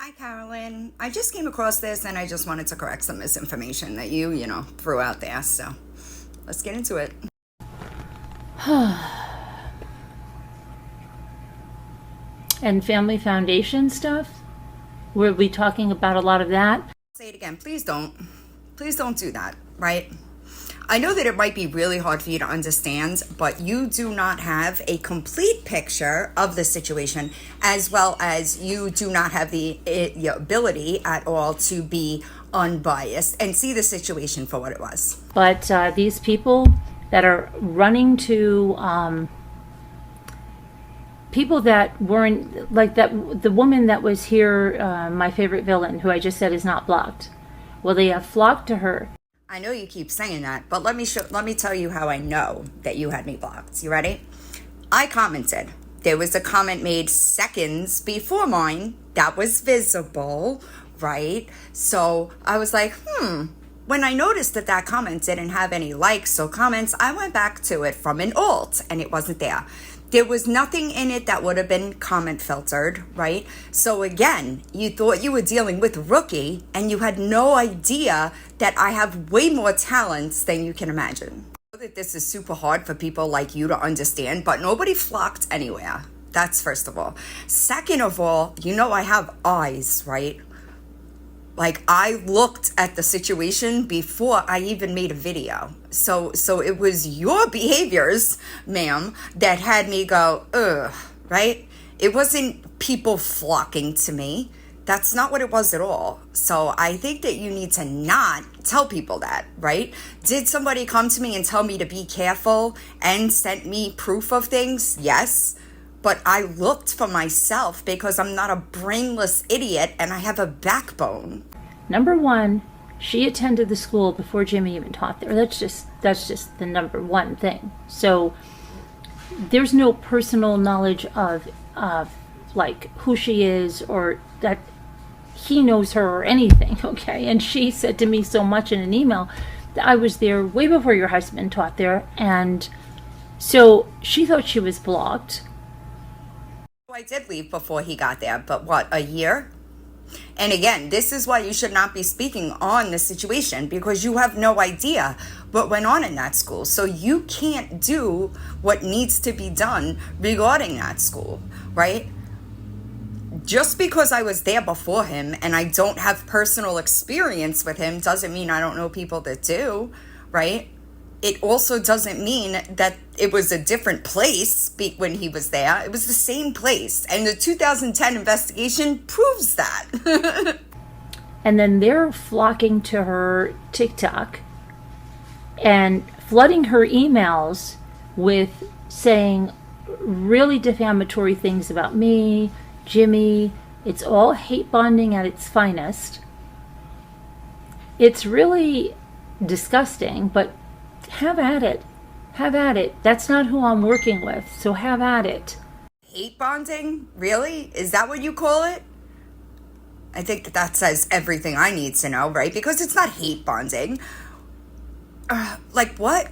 Hi, Carolyn. I just came across this and I just wanted to correct some misinformation that you threw out there. So let's get into it. And Family Foundation stuff? Were we talking about a lot of that? Say it again. Please don't. Please don't do that, right? I know that it might be really hard for you to understand, but you do not have a complete picture of the situation, as well as you do not have the ability at all to be unbiased and see the situation for what it was. But these people that are running to people that weren't like that, the woman that was here, my favorite villain, who I just said is not blocked. Well, they have flocked to her. I know you keep saying that, but let me tell you how I know that you had me blocked. You ready? I commented. There was a comment made seconds before mine that was visible, right? So I was like, When I noticed that comment didn't have any likes or comments, I went back to it from an alt and it wasn't there. There was nothing in it that would have been comment filtered, right? So again, you thought you were dealing with Rookie and you had no idea that I have way more talents than you can imagine. I know that this is super hard for people like you to understand, but nobody flocked anywhere. That's first of all. Second of all, I have eyes, right? Like, I looked at the situation before I even made a video. So it was your behaviors, ma'am, that had me go, ugh, right? It wasn't people flocking to me. That's not what it was at all. So I think that you need to not tell people that, right? Did somebody come to me and tell me to be careful and sent me proof of things? Yes. But I looked for myself because I'm not a brainless idiot and I have a backbone. Number one, she attended the school before Jimmy even taught there. That's just the number one thing. So there's no personal knowledge of like who she is or that he knows her or anything, okay? And she said to me so much in an email that I was there way before your husband taught there, and so she thought she was blocked. I did leave before he got there, but what, a year? And again, this is why you should not be speaking on the situation, because you have no idea what went on in that school. So you can't do what needs to be done regarding that school, right? Just because I was there before him and I don't have personal experience with him doesn't mean I don't know people that do, right? It also doesn't mean that it was a different place when he was there. It was the same place. And the 2010 investigation proves that. And then they're flocking to her TikTok and flooding her emails with saying really defamatory things about me, Jimmy. It's all hate bonding at its finest. It's really disgusting, but have at it. Have at it. That's not who I'm working with, so have at it. Hate bonding? Really? Is that what you call it? I think that says everything I need to know, right? Because it's not hate bonding. Like what?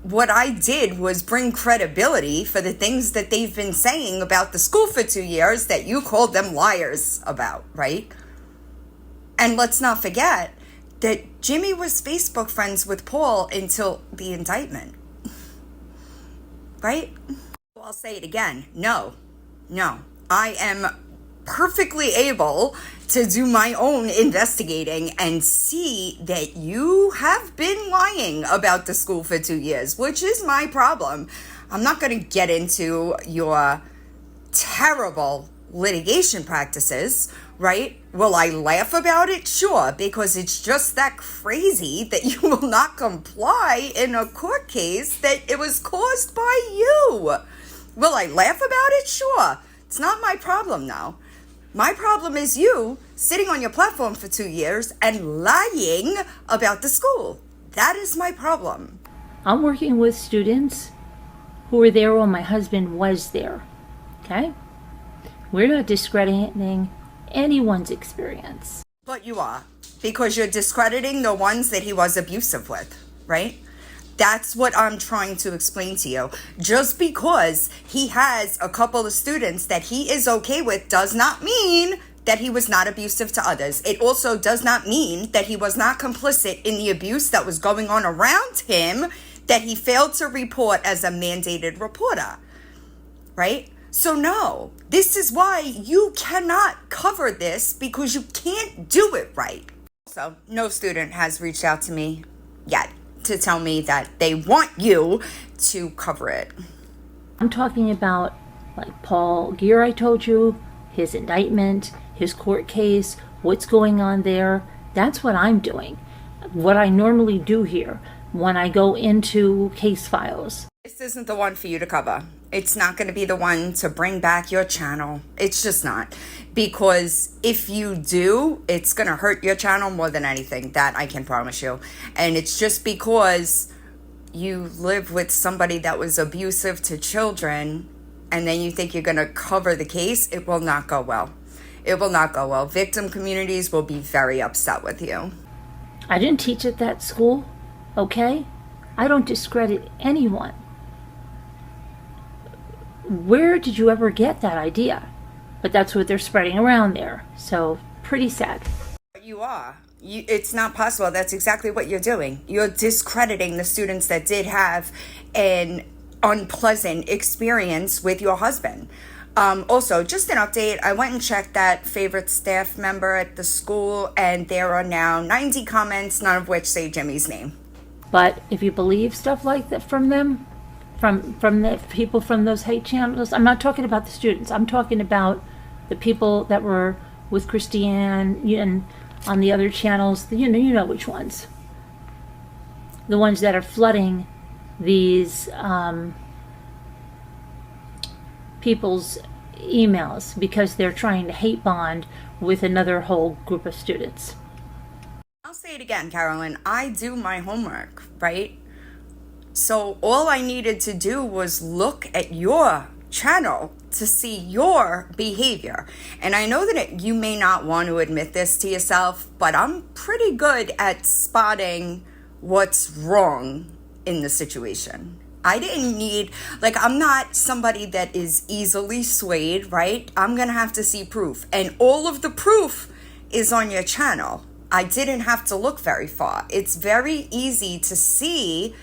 What I did was bring credibility for the things that they've been saying about the school for 2 years that you called them liars about, right? And let's not forget that Jimmy was Facebook friends with Paul until the indictment. Right? Well, I'll say it again. No. I am perfectly able to do my own investigating and see that you have been lying about the school for 2 years, which is my problem. I'm not going to get into your terrible litigation practices, right? Will I laugh about it? Sure, because it's just that crazy that you will not comply in a court case that it was caused by you. Will I laugh about it? Sure. It's not my problem now. My problem is you sitting on your platform for 2 years and lying about the school. That is my problem. I'm working with students who were there when my husband was there, okay? We're not discrediting anyone's experience. But you are, because you're discrediting the ones that he was abusive with, right? That's what I'm trying to explain to you. Just because he has a couple of students that he is okay with does not mean that he was not abusive to others. It also does not mean that he was not complicit in the abuse that was going on around him that he failed to report as a mandated reporter, right? So no, this is why you cannot cover this, because you can't do it right. Also, no student has reached out to me yet to tell me that they want you to cover it. I'm talking about like Paul Gear, I told you, his indictment, his court case, what's going on there. That's what I'm doing. What I normally do here when I go into case files. This isn't the one for you to cover. It's not going to be the one to bring back your channel. It's just not. Because if you do, it's going to hurt your channel more than anything. That I can promise you. And it's just because you live with somebody that was abusive to children, and then you think you're going to cover the case. It will not go well. It will not go well. Victim communities will be very upset with you. I didn't teach at that school, okay? I don't discredit anyone. Where did you ever get that idea? But that's what they're spreading around there. So, pretty sad. You are. It's not possible. That's exactly what you're doing. You're discrediting the students that did have an unpleasant experience with your husband. Also, just an update, I went and checked that favorite staff member at the school, and there are now 90 comments, none of which say Jimmy's name. But if you believe stuff like that from them, from the people from those hate channels, I'm not talking about the students, I'm talking about the people that were with Christiane and on the other channels, you know which ones. The ones that are flooding these people's emails because they're trying to hate bond with another whole group of students. I'll say it again, Carolyn. I do my homework, right? So all I needed to do was look at your channel to see your behavior. And I know that you may not want to admit this to yourself, but I'm pretty good at spotting what's wrong in the situation. I didn't need, I'm not somebody that is easily swayed, right? I'm going to have to see proof. And all of the proof is on your channel. I didn't have to look very far. It's very easy to see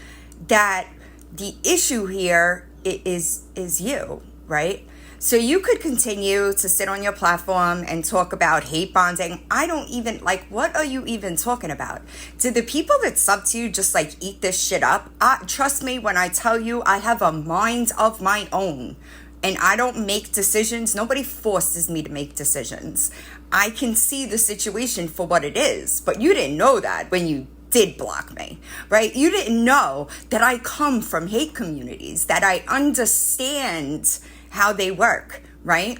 that the issue here is you, right? So you could continue to sit on your platform and talk about hate bonding. I don't even, what are you even talking about? Do the people that sub to you just eat this shit up? Trust me when I tell you I have a mind of my own and I don't make decisions. Nobody forces me to make decisions. I can see the situation for what it is, but you didn't know that when you did block me, right? You didn't know that I come from hate communities, that I understand how they work, right?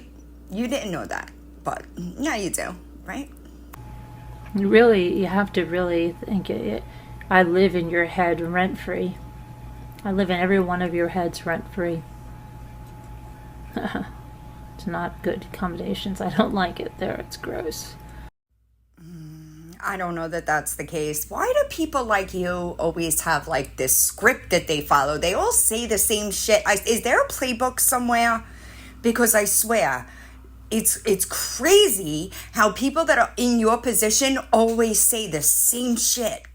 You didn't know that, but now you do, right? You have to really think it. I live in your head rent-free. I live in every one of your heads rent-free. It's not good combinations. I don't like it there. It's gross. I don't know that that's the case. Why do people like you always have this script that they follow? They all say the same shit. Is there a playbook somewhere? Because I swear, it's crazy how people that are in your position always say the same shit